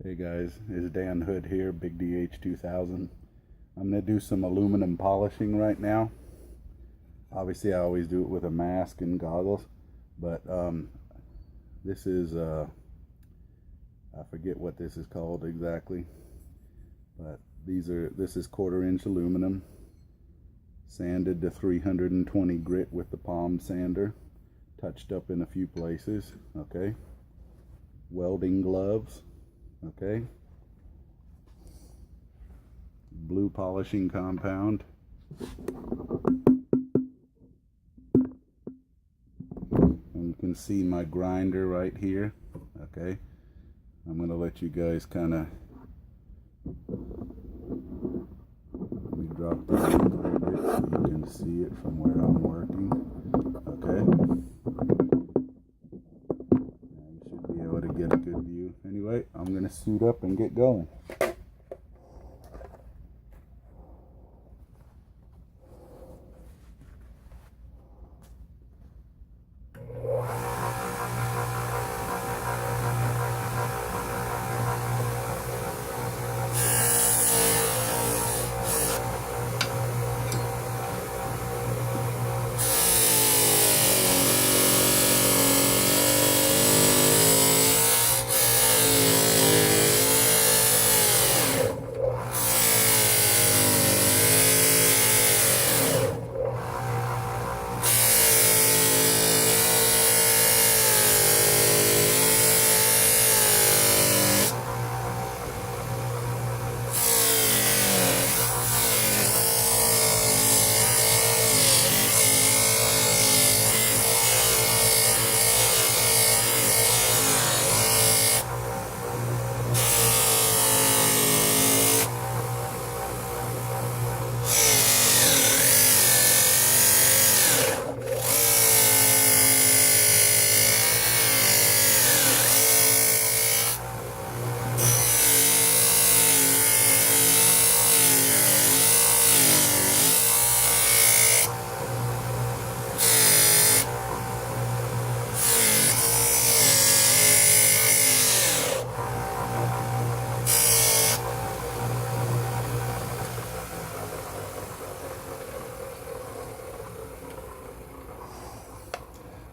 Hey guys, it's Dan Hood here, Big DH 2000. I'm going to do some aluminum polishing right now. Obviously I always do it with a mask and goggles, but this is, I forget what this is called exactly, but this is 1/4" aluminum, sanded to 320 grit with the palm sander, touched up in a few places, okay? Welding gloves. Okay, blue polishing compound, and you can see my grinder right here. Okay, I'm going to let you guys kind of, let me drop this a little bit so you can see it from where I'm working. Okay, now you should be able to get a good view. Anyway, I'm going to suit up and get going.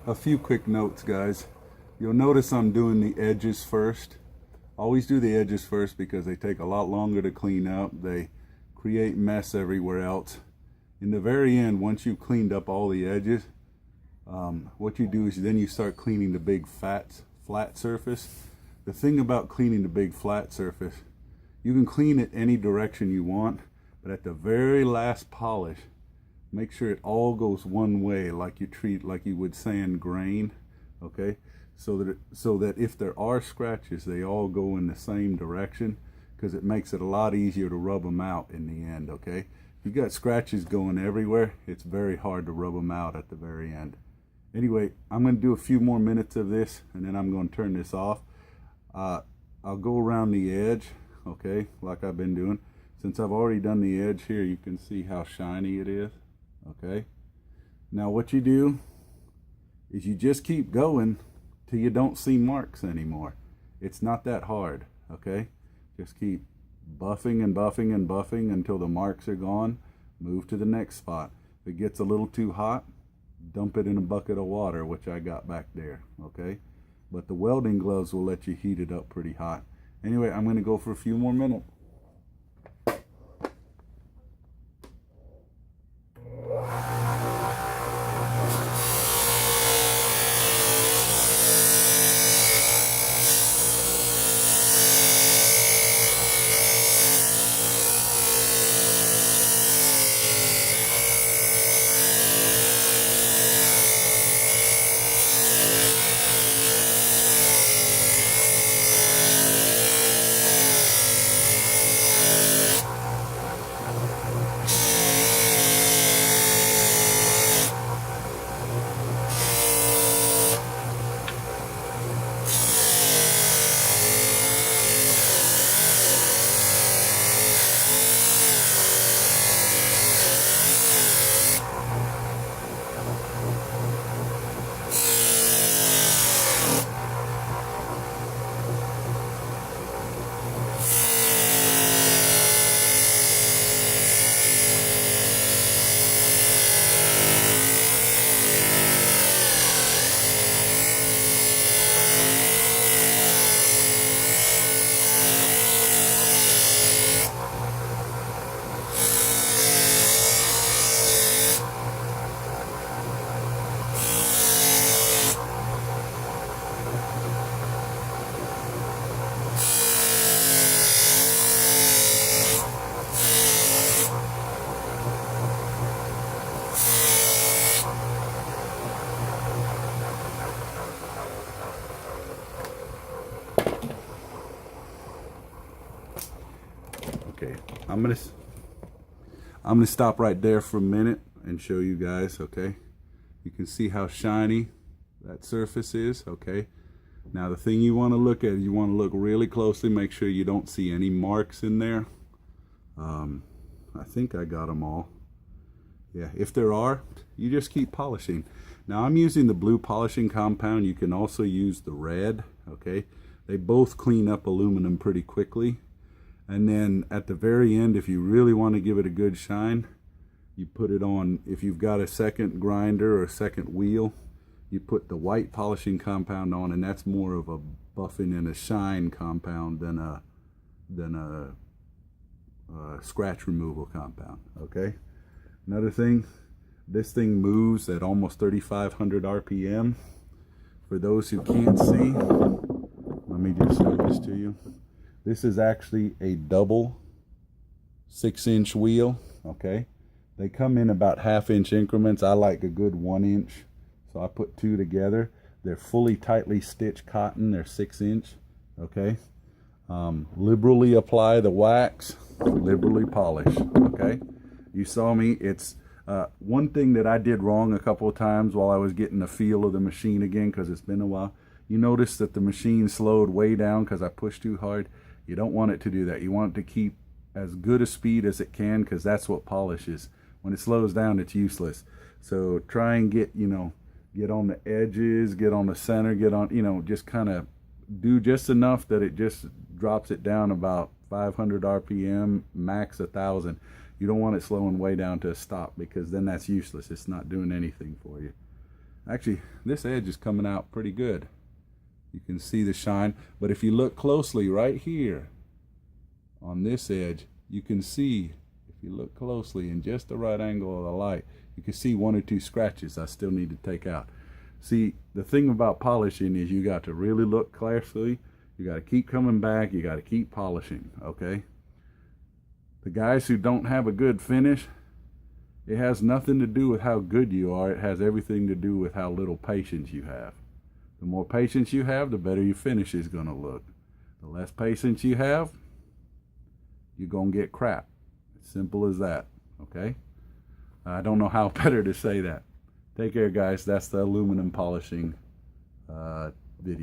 A few quick notes, guys. You'll notice I'm doing the edges first. Always do the edges first because they take a lot longer to clean up. They create mess everywhere else. In the very end, once you've cleaned up all the edges, what you do is then you start cleaning the big flat surface. The thing about cleaning the big flat surface, you can clean it any direction you want, but at the very last polish, make sure it all goes one way, like you would sand grain, okay? So that if there are scratches, they all go in the same direction, because it makes it a lot easier to rub them out in the end, okay? If you got scratches going everywhere, it's very hard to rub them out at the very end. Anyway, I'm going to do a few more minutes of this, and then I'm going to turn this off. I'll go around the edge, okay, like I've been doing. Since I've already done the edge here, you can see how shiny it is. Okay, now what you do is you just keep going till you don't see marks anymore. It's not that hard, okay? Just keep buffing and buffing and buffing until the marks are gone. Move to the next spot. If it gets a little too hot, dump it in a bucket of water, which I got back there, okay? But the welding gloves will let you heat it up pretty hot. Anyway, I'm going to go for a few more minutes. Okay, I'm gonna stop right there for a minute and show you guys. Okay, you can see how shiny that surface is. Okay, now the thing you want to look at, you want to look really closely, make sure you don't see any marks in there. I think I got them all. Yeah, if there are, you just keep polishing. Now I'm using the blue polishing compound. You can also use the red. Okay, they both clean up aluminum pretty quickly. And then at the very end, if you really want to give it a good shine, you put it on, if you've got a second grinder or a second wheel, you put the white polishing compound on, and that's more of a buffing and a shine compound than a scratch removal compound. Okay, another thing, this thing moves at almost 3,500 RPM. For those who can't see, let me just show this to you. This is actually a double 6-inch wheel. Okay, they come in about 1/2 inch increments. I like a good 1 inch, so I put 2 together. They're fully tightly stitched cotton. They're 6-inch. Okay, liberally apply the wax, liberally polish. Okay, you saw me. It's one thing that I did wrong a couple of times while I was getting the feel of the machine again, because it's been a while. You notice that the machine slowed way down because I pushed too hard. You don't want it to do that. You want it to keep as good a speed as it can, because that's what polish is. When it slows down, it's useless. So try and get, get on the edges, get on the center, get on, just kind of do just enough that it just drops it down about 500 RPM, max 1,000. You don't want it slowing way down to a stop, because then that's useless. It's not doing anything for you. Actually, this edge is coming out pretty good. You can see the shine, but if you look closely right here on this edge, you can see, if you look closely in just the right angle of the light, you can see 1 or 2 scratches I still need to take out. See, the thing about polishing is you got to really look carefully. You got to keep coming back. You got to keep polishing. Okay, the guys who don't have a good finish, it has nothing to do with how good you are. It has everything to do with how little patience you have. The more patience you have, the better your finish is going to look. The less patience you have, you're going to get crap. It's simple as that. Okay, I don't know how better to say that. Take care, guys. That's the aluminum polishing video.